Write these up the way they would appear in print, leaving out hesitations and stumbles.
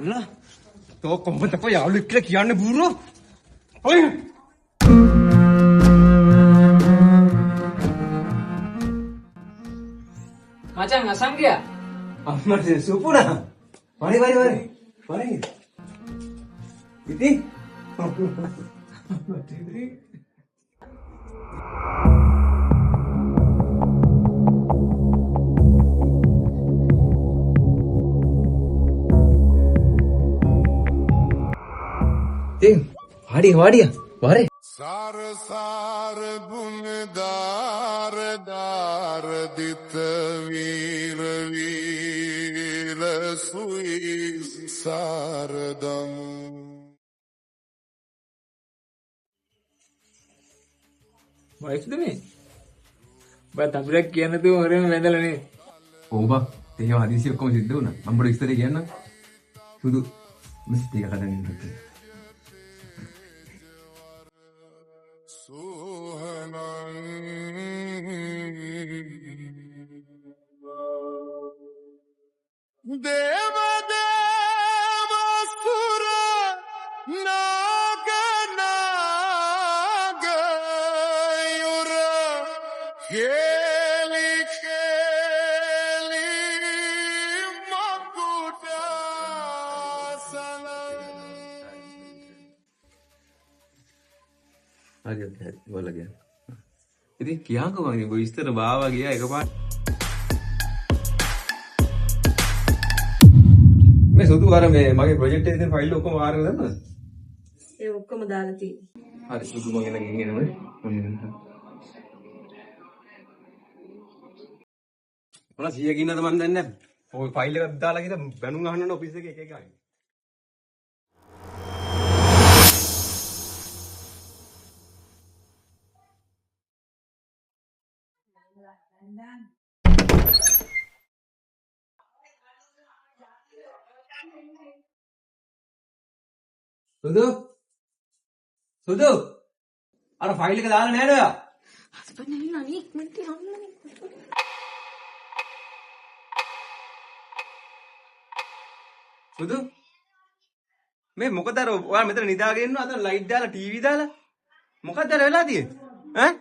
අල්ලා තෝ කොහොමද කො යාළුවෙක් කියලා කියන්නේ බූරෝ ඔය මචං අසංගයා අම්මට සුපුනා වරි ඉතින් वाड़िया वारे सार सार बुन दार दार दित वीर वीर सुई सारदम වයිස්ද මේ බා තඹරක් කියන්න තු හොරෙම වැඳලානේ ඔව් බා එහෙම හදිසිය ඔක්කොම සිද්ධ වුණා මම බඩ ඉස්තරේ කියන්න සුදු මිස්ටි එක හදන්න ඉන්න देव देव सुर नाग नाग युर खेली खेली मकुटासन आगे बोला गया इතින් කියාකෝ මගේ ඔය ඉස්තර බාවා ගියා එකපාර මේ සුදු අර මේ මගේ ප්‍රොජෙක්ට් එකේ තියෙන ෆයිල් ඔක්කොම වාරගෙන දාන්නද ඒ ඔක්කොම දාලා තියෙනවා හරි සුදු මගේ ළඟ ගෙනනේ මොන 100 කින්නද මන් දන්නේ නැහැ ඔය ෆයිල් එකක් දාලා ගිහලා බැනුම් අහන්න ඕන ඔෆිස් එකේ එක එක ගානේ සුදු අර ෆයිල් එක දාලා නෑද ඔයා හස්බන්ඩ් ඇවිල්ලා අනේ ඉක්මනට යන්න සුදු මේ මොකද අර ඔයා මෙතන නිදාගෙන ඉන්නවා අතන ලයිට් දාලා ටීවී දාලා මොකක්ද අර වෙලා තියෙන්නේ ඈ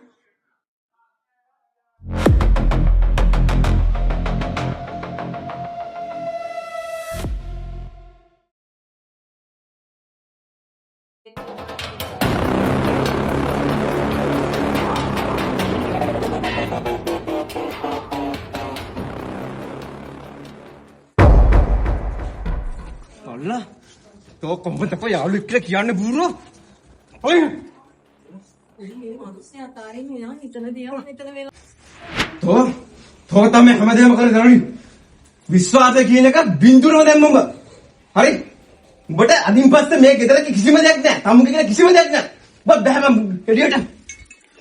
අල්ලා තෝ කොහොමද කො යාළුවෙක් කියලා කියන්නේ බූරෝ ඔය මේ මිනිස්සයා තාරින් මෙයා හිතනදී යන හිතන වෙලා තෝ තමයි හැමදේම කරලා දරන්නේ විශ්වාසය කියන එක බින්දුරම දැම්මම හරි උඹට අදින් පස්සේ මේ ගෙදර කිසිම දෙයක් නැහැ තමුගේ කියලා කිසිම දෙයක් නැහැ ඔබ බෑම එළියට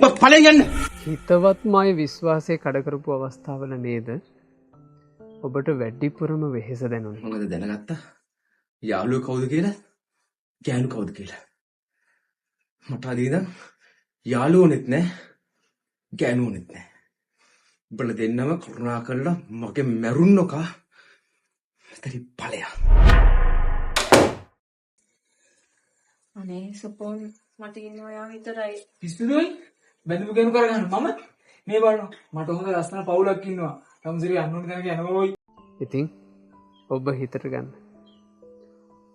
ඔබ ඵලෙන් යන්න හිතවත්මයි විශ්වාසය කඩ කරපු අවස්ථාවල නේද ඔබට වැඩිපුරම වෙහෙස දැනුනේ මොකද දැනගත්තා යාළුවෝ කවුද කියලා ගෑනු කවුද කියලා මට අදින්ද යාළුවෝනෙත් නැහැ ගෑනුවෝනෙත් නැහැ උඹලා දෙන්නම කරුණා කරලා මගේ මරුන්නකා මෙතන ඵලයක් අනේ සපෝන් මට ඉන්නවා යා විතරයි පිස්සුදුයි බැඳපු කෙනු කරගන්න මම මේ බලන්න මට හොඳ ලස්සන පවුලක් ඉන්නවා තමසිරි අන්නෝන කෙනෙක් යනවා ඉතින් ඔබ හිතට ගන්න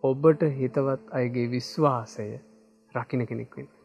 ඔබට හිතවත් අයගේ විශ්වාසය රකින්න කෙනෙක් වෙන්න